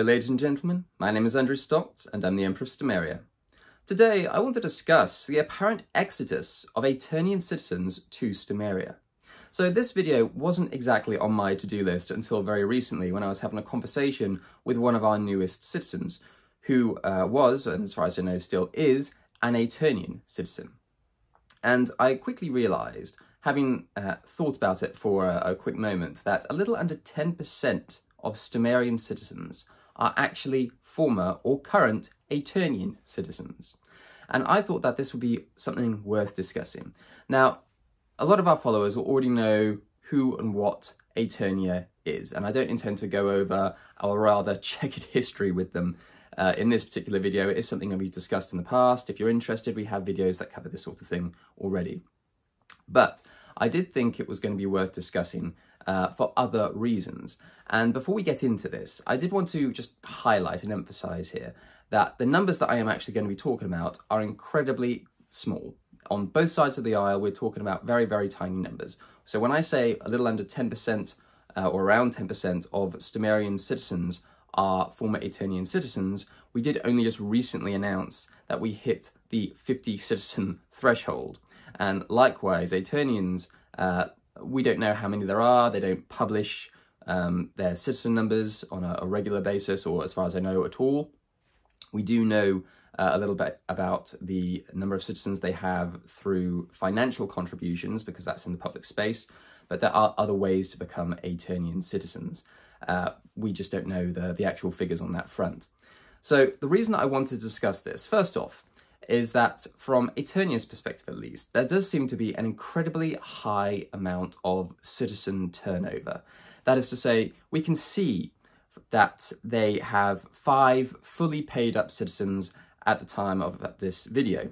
ladies and gentlemen, my name is Andrew Stotts and I'm the Emperor of Stomaria. Today I want to discuss the apparent exodus of Aeternian citizens to Stomaria. So this video wasn't exactly on my to-do list until very recently when I was having a conversation with one of our newest citizens, who was, and as far as I know still is, an Aeternian citizen. And I quickly realised, having thought about it for a quick moment, that a little under 10% of Stomarian citizens are actually former or current Aeternian citizens. And I thought that this would be something worth discussing. Now, a lot of our followers will already know who and what Aeternia is, and I don't intend to go over our rather checkered history with them in this particular video. It is something that we've discussed in the past. If you're interested, we have videos that cover this sort of thing already. But I did think it was going to be worth discussing for other reasons. And before we get into this, I did want to just highlight and emphasize here that the numbers that I am actually going to be talking about are incredibly small. On both sides of the aisle, we're talking about very, very tiny numbers. So when I say a little under 10% or around 10% of Stomarian citizens are former Aeternian citizens, we did only just recently announce that we hit the 50 citizen threshold. And likewise, Aeternians, we don't know how many there are. They don't publish their citizen numbers on a regular basis, or as far as I know at all. We do know a little bit about the number of citizens they have through financial contributions, because that's in the public space, but there are other ways to become Aeternian citizens. We just don't know the actual figures on that front. So the reason I wanted to discuss this, first off, is that from Aeternia's perspective at least, there does seem to be an incredibly high amount of citizen turnover. That is to say, we can see that they have 5 fully paid up citizens at the time of this video.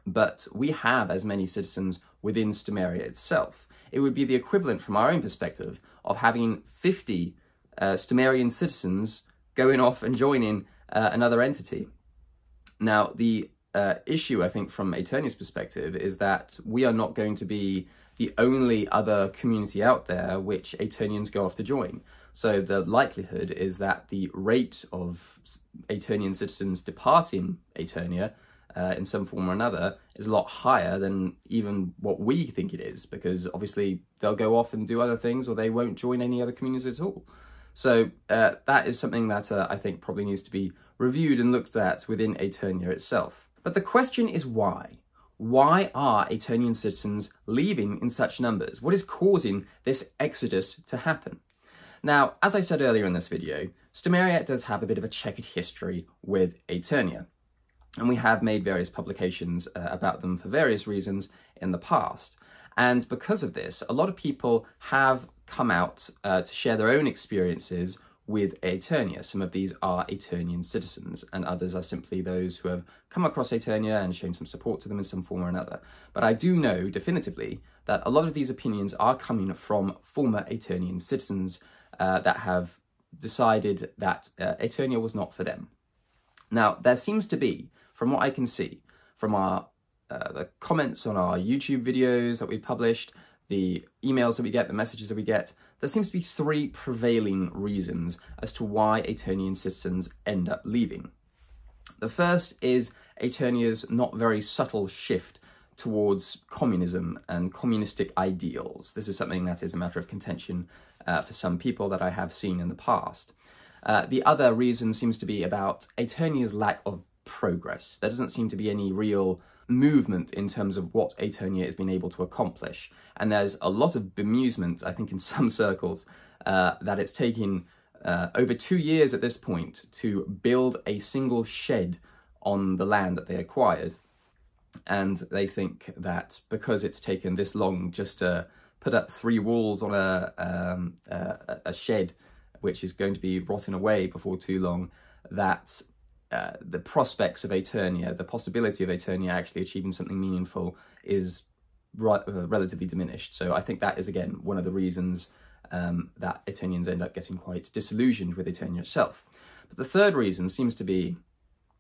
But we have as many citizens within Stomaria itself. It would be the equivalent from our own perspective of having 50 Stomarian citizens going off and joining another entity. Now, the issue, I think, from Aeternia's perspective is that we are not going to be the only other community out there which Aeternians go off to join. So the likelihood is that the rate of Aeternian citizens departing Aeternia in some form or another is a lot higher than even what we think it is, because obviously they'll go off and do other things, or they won't join any other communities at all. So that is something that I think probably needs to be reviewed and looked at within Aeternia itself. But the question is why? Why are Aeternian citizens leaving in such numbers? What is causing this exodus to happen? Now, as I said earlier in this video, Stomaria does have a bit of a checkered history with Aeternia, and we have made various publications about them for various reasons in the past. And because of this, a lot of people have come out to share their own experiences with Aeternia. Some of these are Aeternian citizens, and others are simply those who have come across Aeternia and shown some support to them in some form or another. But I do know definitively that a lot of these opinions are coming from former Aeternian citizens that have decided that Aeternia was not for them. Now, there seems to be, from what I can see, from our the comments on our YouTube videos that we published, the emails that we get, the messages that we get, there seems to be 3 prevailing reasons as to why Aeternian citizens end up leaving. The first is Aeternia's not very subtle shift towards communism and communistic ideals. This is something that is a matter of contention for some people that I have seen in the past. The other reason seems to be about Aeternia's lack of progress. There doesn't seem to be any real movement in terms of what Aeternia has been able to accomplish. And there's a lot of bemusement, I think, in some circles, that it's taken over 2 years at this point to build a single shed on the land that they acquired. And they think that because it's taken this long just to put up 3 walls on a shed, which is going to be rotting away before too long, that the prospects of Aeternia, the possibility of Aeternia actually achieving something meaningful is relatively diminished. So I think that is, again, one of the reasons that Aeternians end up getting quite disillusioned with Aeternia itself. But the third reason seems to be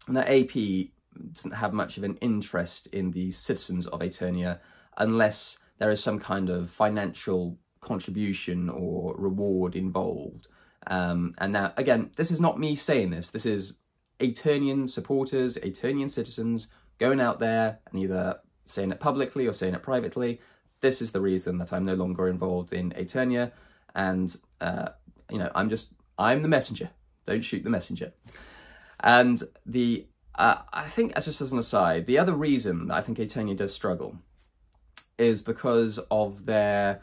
that AP doesn't have much of an interest in the citizens of Aeternia unless there is some kind of financial contribution or reward involved. And now, again, this is not me saying this. This is Aeternian supporters, Aeternian citizens going out there and either saying it publicly or saying it privately. This is the reason that I'm no longer involved in Aeternia. And, you know, I'm the messenger. Don't shoot the messenger. And I think, as just as an aside, the other reason that I think Aeternia does struggle is because of their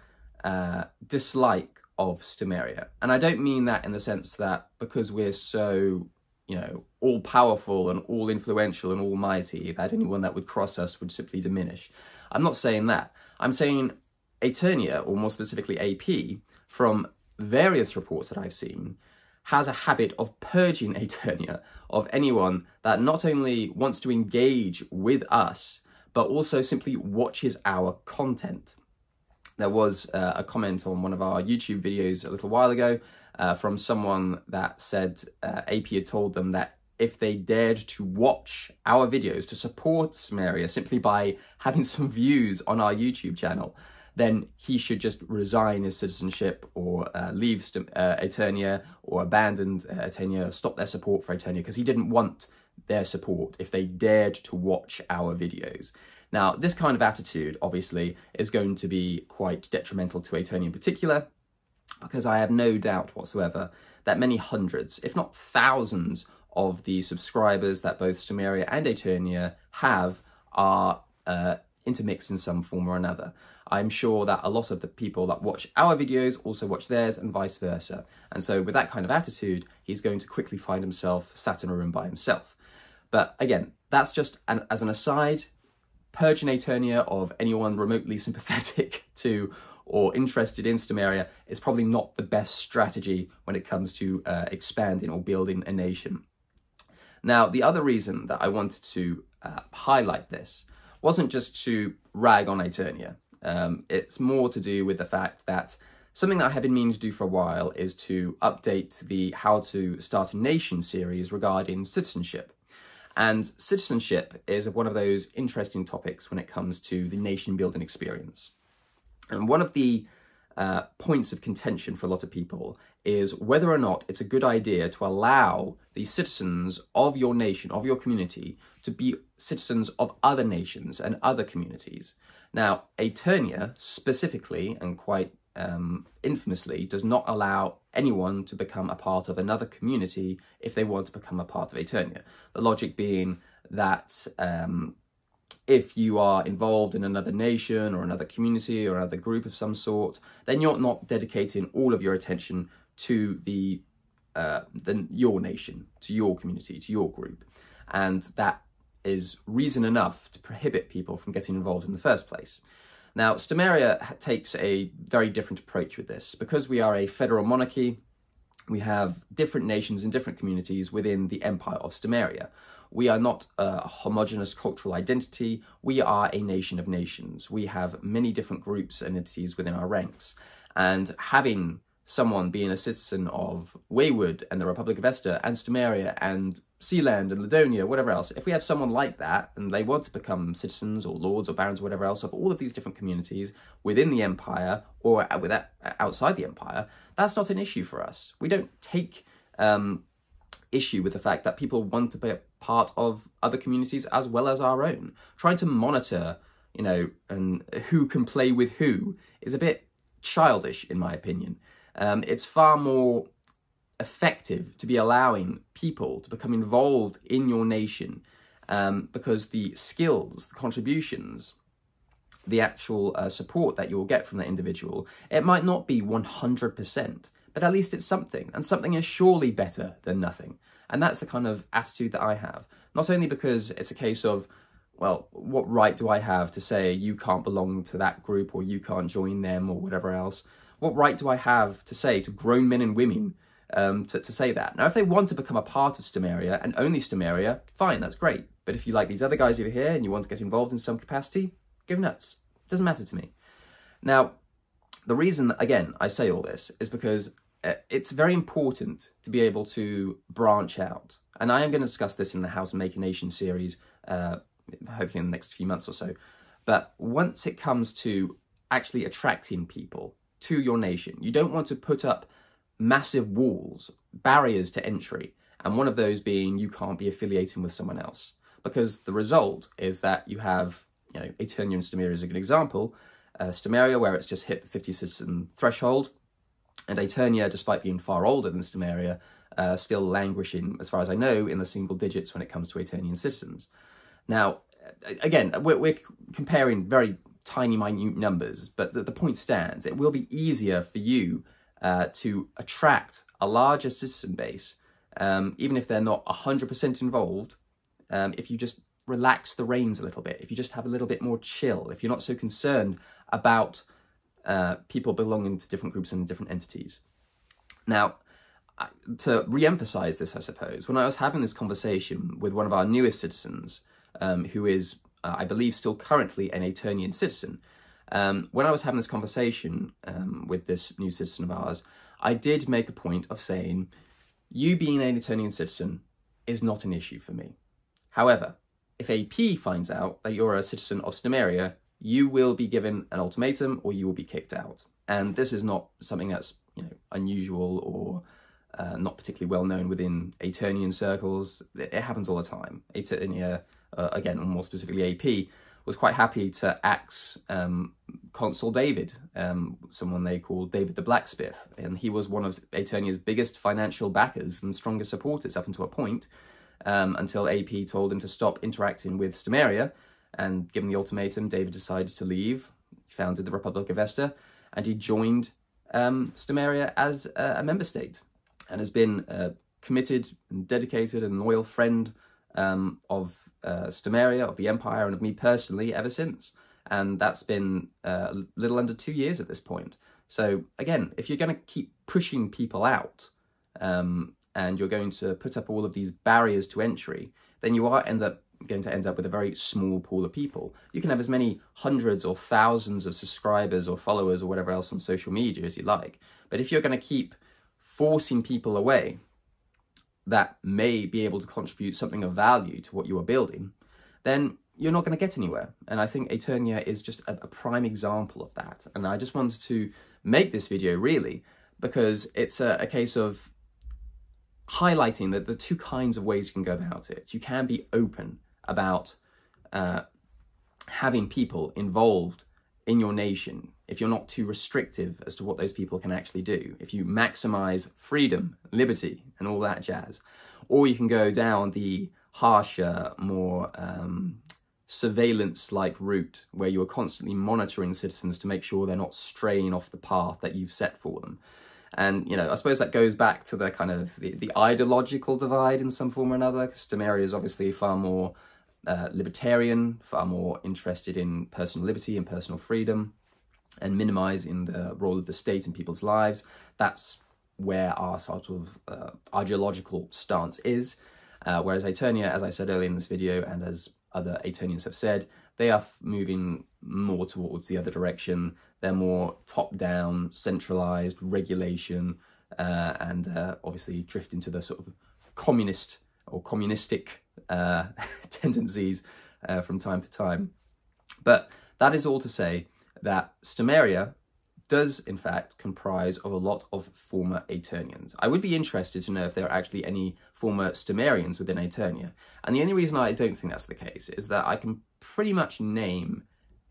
dislike of Stomaria. And I don't mean that in the sense that because we're so, you know, all-powerful and all-influential and almighty, that anyone that would cross us would simply diminish. I'm not saying that. I'm saying Aeternia, or more specifically AP, from various reports that I've seen, has a habit of purging Aeternia of anyone that not only wants to engage with us, but also simply watches our content. There was a comment on one of our YouTube videos a little while ago from someone that said AP had told them that if they dared to watch our videos to support Stomaria simply by having some views on our YouTube channel, then he should just resign his citizenship or leave Aeternia or abandon Aeternia, stop their support for Aeternia, because he didn't want their support if they dared to watch our videos. Now, this kind of attitude, obviously, is going to be quite detrimental to Aeternia in particular, because I have no doubt whatsoever that many hundreds, if not thousands, of the subscribers that both Stomaria and Aeternia have are intermixed in some form or another. I'm sure that a lot of the people that watch our videos also watch theirs and vice versa. And so with that kind of attitude, he's going to quickly find himself sat in a room by himself. But again, that's just as an aside. Purging Aeternia of anyone remotely sympathetic to or interested in Stomaria is probably not the best strategy when it comes to expanding or building a nation. Now, the other reason that I wanted to highlight this wasn't just to rag on Aeternia. It's more to do with the fact that something that I have been meaning to do for a while is to update the How to Start a Nation series regarding citizenship. And citizenship is one of those interesting topics when it comes to the nation building experience. And one of the points of contention for a lot of people is whether or not it's a good idea to allow the citizens of your nation, of your community, to be citizens of other nations and other communities. Now, Aeternia specifically, and quite infamously, does not allow anyone to become a part of another community if they want to become a part of Aeternia. The logic being that if you are involved in another nation or another community or another group of some sort, then you're not dedicating all of your attention to your nation, to your community, to your group. And that is reason enough to prohibit people from getting involved in the first place. Now, Stomaria takes a very different approach with this. Because we are a federal monarchy, we have different nations and different communities within the Empire of Stomaria. We are not a homogeneous cultural identity. We are a nation of nations. We have many different groups and entities within our ranks. And having someone being a citizen of Wayward and the Republic of Esther and Stomaria and Sealand and Ladonia, whatever else, if we have someone like that and they want to become citizens or lords or barons or whatever else of all of these different communities within the Empire or outside the Empire, that's not an issue for us. We don't take issue with the fact that people want to be a part of other communities as well as our own. Trying to monitor, you know, and who can play with who is a bit childish, in my opinion. It's far more effective to be allowing people to become involved in your nation because the skills, the contributions, the actual support that you'll get from that individual, it might not be 100%, but at least it's something, and something is surely better than nothing. And that's the kind of attitude that I have. Not only because it's a case of, well, what right do I have to say you can't belong to that group or you can't join them or whatever else? What right do I have to say to grown men and women to say that? Now, if they want to become a part of Stomaria and only Stomaria, fine, that's great. But if you like these other guys over here and you want to get involved in some capacity, go nuts. It doesn't matter to me. Now, the reason, again, I say all this is because it's very important to be able to branch out. And I am going to discuss this in the How to Make a Nation series, hopefully in the next few months or so. But once it comes to actually attracting people to your nation, you don't want to put up massive walls, barriers to entry, and one of those being you can't be affiliating with someone else. Because the result is that you have, you know, Aeternia and Stomaria is a good example. Stomaria, where it's just hit the 50 citizen threshold, and Aeternia, despite being far older than Stomaria, still languishing, as far as I know, in the single digits when it comes to Aeternian citizens. Now, again, we're comparing very tiny, minute numbers, but the point stands. It will be easier for you to attract a larger citizen base, even if they're not 100% involved, if you just relax the reins a little bit, if you just have a little bit more chill, if you're not so concerned about people belonging to different groups and different entities. Now, to re-emphasize this, I suppose, when I was having this conversation with one of our newest citizens, who is, I believe, still currently an Aeternian citizen, when I was having this conversation with this new citizen of ours, I did make a point of saying, you being an Aeternian citizen is not an issue for me. However, if AP finds out that you're a citizen of Stomaria, you will be given an ultimatum or you will be kicked out. And this is not something that's, you know, unusual or not particularly well known within Aeternian circles. It happens all the time. Aeternia, again, or more specifically AP, was quite happy to axe Consul David, someone they called David the Blacksmith, and he was one of Aeternia's biggest financial backers and strongest supporters up until a point, until AP told him to stop interacting with Stomaria, and given the ultimatum, David decided to leave, founded the Republic of Esther, and he joined Stomaria as a member state, and has been a committed and dedicated and loyal friend of Stomaria, of the Empire, and of me personally ever since. And that's been a little under 2 years at this point. So again, if you're going to keep pushing people out, and you're going to put up all of these barriers to entry, then you are going to end up with a very small pool of people. You can have as many hundreds or thousands of subscribers or followers or whatever else on social media as you like. But if you're going to keep forcing people away that may be able to contribute something of value to what you are building, then you're not going to get anywhere. And I think Aeternia is just a prime example of that. And I just wanted to make this video really because it's a case of highlighting that the two kinds of ways you can go about it. You can be open about having people involved in your nation if you're not too restrictive as to what those people can actually do, if you maximize freedom, liberty, and all that jazz. Or you can go down the harsher, more surveillance-like route where you are constantly monitoring citizens to make sure they're not straying off the path that you've set for them. And, you know, I suppose that goes back to the kind of the ideological divide in some form or another, because Stomaria is obviously far more libertarian, far more interested in personal liberty and personal freedom, and minimising the role of the state in people's lives. That's where our sort of ideological stance is. Whereas Aeternia, as I said earlier in this video, and as other Aeternians have said, they are moving more towards the other direction. They're more top-down, centralised regulation, and obviously drift into the sort of communist or communistic tendencies from time to time. But that is all to say that Stomaria does, in fact, comprise of a lot of former Aeternians. I would be interested to know if there are actually any former Stomarians within Aeternia. And the only reason I don't think that's the case is that I can pretty much name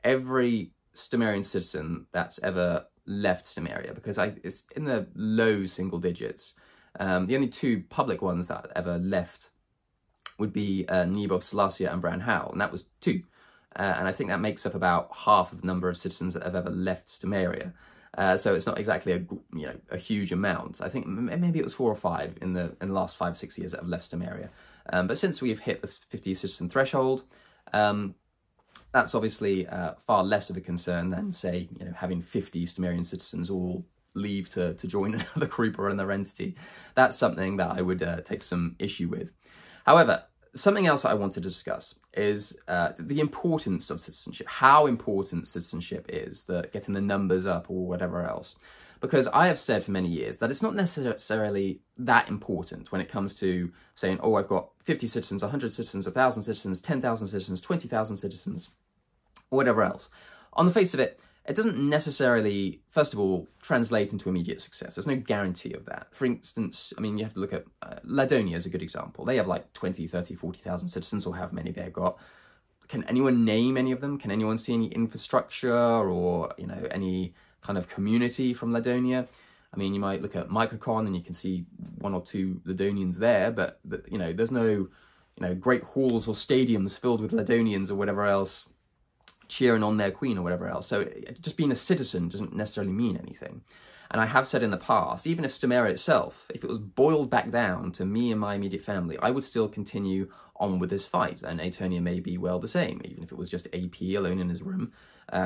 every Stomarian citizen that's ever left Stomaria, because it's in the low single digits. The only two public ones that ever left would be Nebo, Molossia, and Bran Howell, and that was 2. And I think that makes up about half of the number of citizens that have ever left Stomaria. So it's not exactly a huge amount. I think maybe it was 4 or 5 in the last 5 or 6 years that have left Stomaria. But since we've hit the 50 citizen threshold, that's obviously far less of a concern than, say, having 50 Stomarian citizens all leave to join another group or another entity. That's something that I would take some issue with. However, something else that I wanted to discuss is the importance of citizenship, how important citizenship is, getting the numbers up or whatever else. Because I have said for many years that it's not necessarily that important when it comes to saying, oh, I've got 50 citizens, 100 citizens, 1,000 citizens, 10,000 citizens, 20,000 citizens, or whatever else. On the face of it, it doesn't necessarily, first of all, translate into immediate success. There's no guarantee of that. For instance, I mean, you have to look at Ladonia as a good example. They have like 20, 30, 40,000 citizens, or however many they've got. Can anyone name any of them? Can anyone see any infrastructure or, you know, any kind of community from Ladonia? I mean, you might look at MicroCon and you can see 1 or 2 Ladonians there, but you know, there's no, you know, great halls or stadiums filled with Ladonians or whatever else cheering on their queen or whatever else. So just being a citizen doesn't necessarily mean anything. And I have said in the past, even if Stomaria itself, if it was boiled back down to me and my immediate family, I would still continue on with this fight. And Aeternian may be well the same, even if it was just AP alone in his room.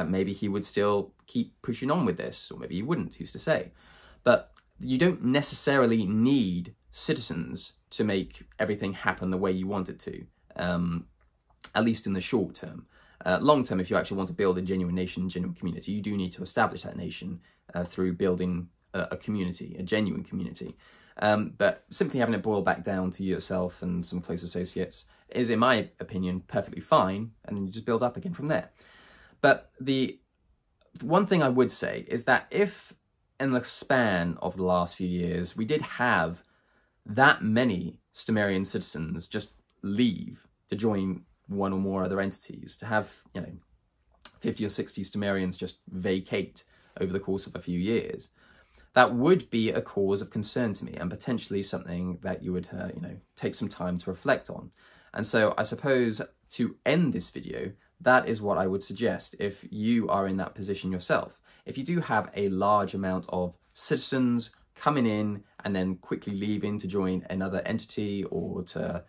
Maybe he would still keep pushing on with this, or maybe he wouldn't, who's to say. But you don't necessarily need citizens to make everything happen the way you want it to, at least in the short term. Long term, if you actually want to build a genuine nation, genuine community, you do need to establish that nation through building a community, a genuine community. But simply having it boil back down to yourself and some close associates is, in my opinion, perfectly fine, and then you just build up again from there. But the one thing I would say is that if in the span of the last few years we did have that many Stomarian citizens just leave to join one or more other entities, to have, you know, 50 or 60 Stomarians just vacate over the course of a few years, that would be a cause of concern to me, and potentially something that you would, you know, take some time to reflect on. And so I suppose to end this video, that is what I would suggest if you are in that position yourself. If you do have a large amount of citizens coming in and then quickly leaving to join another entity, or to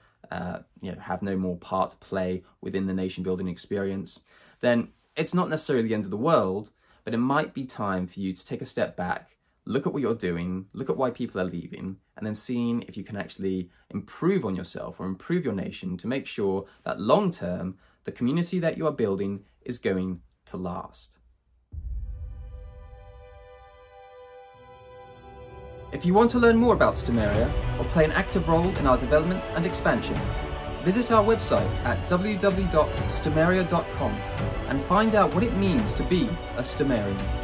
you know, have no more part to play within the nation building experience, then it's not necessarily the end of the world, but it might be time for you to take a step back, look at what you're doing, look at why people are leaving, and then seeing if you can actually improve on yourself or improve your nation to make sure that long term, the community that you are building is going to last. If you want to learn more about Stomaria or play an active role in our development and expansion, visit our website at www.stomaria.com and find out what it means to be a Stomarian.